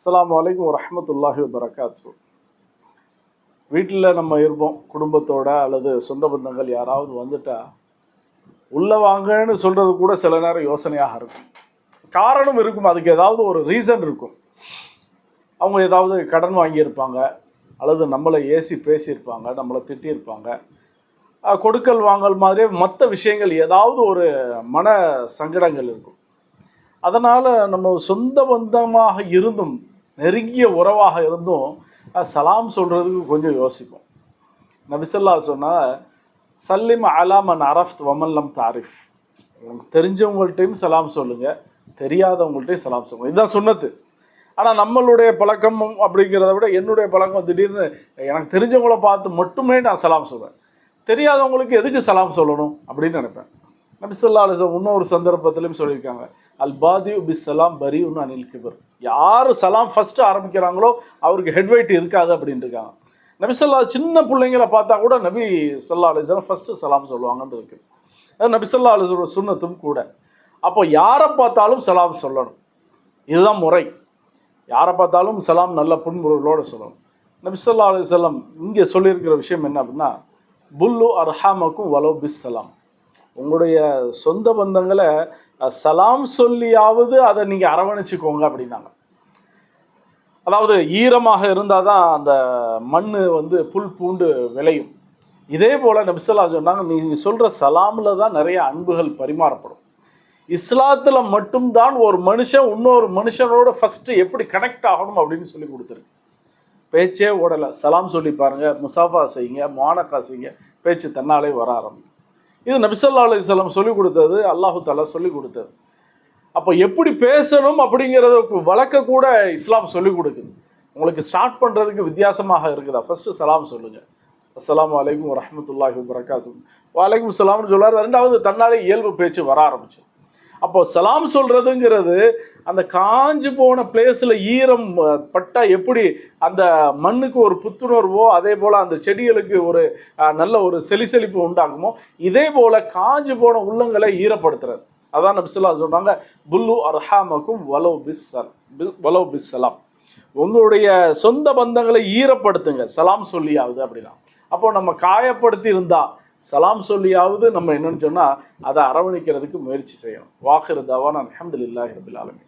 அஸ்ஸலாமு அலைக்கும் வரஹ்மத்துல்லாஹி வபரகாத்துஹு. வீட்டில் நம்ம இருப்போம் குடும்பத்தோட அல்லது சொந்த பந்தங்கள் யாராவது வந்துட்டா உள்ள வாங்கன்னு சொல்றது கூட சில நேரம் யோசனையாக இருக்கும். காரணம் இருக்கும், அதுக்கு ஏதாவது ஒரு ரீசன் இருக்கும். அவங்க ஏதாவது கடன் வாங்கியிருப்பாங்க, அல்லது நம்மளை ஏசி பேசியிருப்பாங்க, நம்மளை திட்டியிருப்பாங்க. கொடுக்கல் வாங்கல் மாதிரியே மற்ற விஷயங்கள் ஏதாவது ஒரு மன சங்கடங்கள் இருக்கும். அதனால் நம்ம சொந்த பந்தமாக இருந்தும் நெருங்கிய உறவாக இருந்தும் சலாம் சொல்கிறதுக்கு கொஞ்சம் யோசிப்போம். நபி ஸல்லல்லாஹு சொன்னால் சல்லிம் அலா மன் அரஃப்த் வமல்லம் தாரிஃப். உங்களுக்கு தெரிஞ்சவங்கள்ட்டையும் சலாம் சொல்லுங்கள், தெரியாதவங்கள்ட்டையும் சலாம் சொல்லுங்கள். இதுதான் சுன்னத்து. ஆனால் நம்மளுடைய பழக்கம் அப்படிங்கிறத விட என்னுடைய பழக்கம் திடீர்னு எனக்கு தெரிஞ்சவங்கள பார்த்து மட்டுமே நான் சலாம் சொல்வேன். தெரியாதவங்களுக்கு எதுக்கு சலாம் சொல்லணும் அப்படின்னு நினைப்பேன். நபி ஸல்லல்லாஹு அலைஹி வஸல்லம் இன்னொரு சந்தர்ப்பத்திலையும் சொல்லியிருக்காங்க, அல் பாதியு பிஸ் சலாம் பரியுன் அனில் கிபர். யார் சலாம் ஃபஸ்ட்டு ஆரம்பிக்கிறாங்களோ அவருக்கு ஹெட்வைட் இருக்காது அப்படின்னு இருக்காங்க. நபி ஸல்லல்லாஹு சின்ன பிள்ளைங்களை பார்த்தா கூட நபி ஸல்லல்லாஹு அலைஹி வஸல்லம் ஃபஸ்ட்டு சலாம் சொல்லுவாங்கன்னு இருக்குது. அது நபி ஸல்லல்லாஹு அலைஹி வஸல்லம் சுன்னத்தும் கூட. அப்போ யாரை பார்த்தாலும் சலாம் சொல்லணும், இதுதான் முறை. யாரை பார்த்தாலும் சலாம் நல்ல புன்முறுவலோடு சொல்லணும். நபி ஸல்லல்லாஹு அலைஹி வஸல்லம் இங்கே சொல்லியிருக்கிற விஷயம் என்ன அப்படின்னா, புல்லு அர்ஹாமக்கும் வலோ பிஸ் சலாம். உங்களுடைய சொந்த பந்தங்களை சலாம் சொல்லியாவது அதை நீங்கள் அரவணைச்சிக்கோங்க அப்படின்னாங்க. அதாவது ஈரமாக இருந்தால் தான் அந்த மண் புல் பூண்டு விளையும். இதே போல் நபி ஸல்லல்லாஹு சொன்னாங்க, நீங்கள் சொல்கிற சலாமில் தான் நிறைய அன்புகள் பரிமாறப்படும். இஸ்லாத்தில் மட்டும்தான் ஒரு மனுஷன் இன்னொரு மனுஷனோட ஃபஸ்ட்டு எப்படி கனெக்ட் ஆகணும் அப்படின்னு சொல்லி கொடுத்துருக்கு. பேச்சே ஓடலை, சலாம் சொல்லி பாருங்கள், முசாஃபா செய்யுங்க, முஆனகா செய்யுங்க, பேச்சு தன்னாலே வர ஆரம்பிக்கும். இது நபி ஸல்லல்லாஹு அலைஹி வஸல்லம் சொல்லிக் கொடுத்தது, அல்லாஹு தஆலா சொல்லிக் கொடுத்தது. அப்போ எப்படி பேசணும் அப்படிங்கிறத வழக்க கூட இஸ்லாம் சொல்லிக் கொடுக்குது. உங்களுக்கு ஸ்டார்ட் பண்ணுறதுக்கு வித்தியாசமாக இருக்குதா, ஃபஸ்ட்டு சலாம் சொல்லுங்கள், அஸ்ஸலாமு அலைக்கும் வரஹ்மத்துல்லாஹி வபரகாத்துஹு, வலைக்கும் சலாம்னு சொல்லார். ரெண்டாவது தன்னாலே இயல்பு பேச்சு வர ஆரம்பிச்சு. அப்போ சலாம் சொல்கிறதுங்கிறது அந்த காஞ்சு போன பிளேஸில் ஈரம் பட்டா எப்படி அந்த மண்ணுக்கு ஒரு புத்துணர்வோ அதே போல் அந்த செடிகளுக்கு ஒரு நல்ல ஒரு செழிப்பு உண்டாகுமோ, இதே போல் காஞ்சு போன உள்ளங்களை ஈரப்படுத்துறது. அதான் நபி ஸல்லல்லாஹு அலைஹி சொன்னாங்க, புல்லு அர்ஹாமக்கும் வலோ பிஸ் சலாம். உங்களுடைய சொந்த பந்தங்களை ஈரப்படுத்துங்க சலாம் சொல்லியாவது அப்படின்னா. அப்போ நம்ம காயப்படுத்தி இருந்தா சலாம் சொல்லியாவது நம்ம என்னன்னு சொன்னால் அதை அரவணைக்கிறதுக்கு முயற்சி செய்யணும். வாஹிரு தவானா அல்ஹம்துலில்லாஹி ரப்பில் ஆலமீன்.